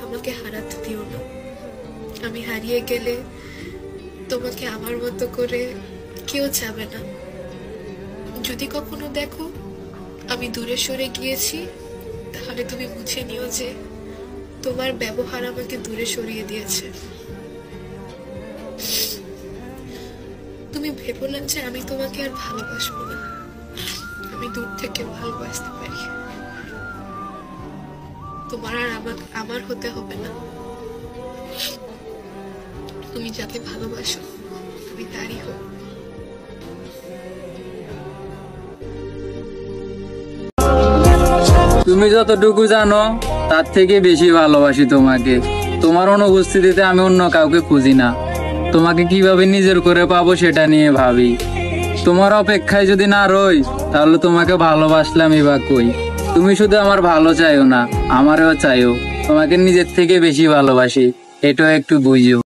আমাকে হারাতে দিও না। আমি হারিয়ে গেলে তোমাকে আমার মতো করে কেউ চাবে না। যদি কখনো দেখো আমি দূরে সরে গিয়েছি, তাহলে তুমি বুঝে নিও যে তোমার ব্যবহার আমাকে দূরে সরিয়ে দিয়েছে। তুমি ভেবো না যে আমি তোমাকে আর ভালোবাসবো না। আমি দূর থেকে ভালোবাসতে পারি। তোমার আর আমার হতে হবে না। তুমি যাকে ভালোবাসো তুমি তারই হোক। তুমি যতটুকু জানো তার থেকে বেশি ভালোবাসি তোমাকে। তোমার অনুপস্থিতিতে আমি অন্য কাউকে খুঁজি না। তোমাকে কিভাবে নিজের করে পাবো সেটা নিয়ে ভাবি। তোমার অপেক্ষায় যদি না রই তাহলে তোমাকে ভালোবাসলামই বা কই। তুমি শুধু আমার ভালো চাইও না, আমারও চাইও। তোমাকে নিজের থেকে বেশি ভালোবাসি, এটাও একটু বুঝিও।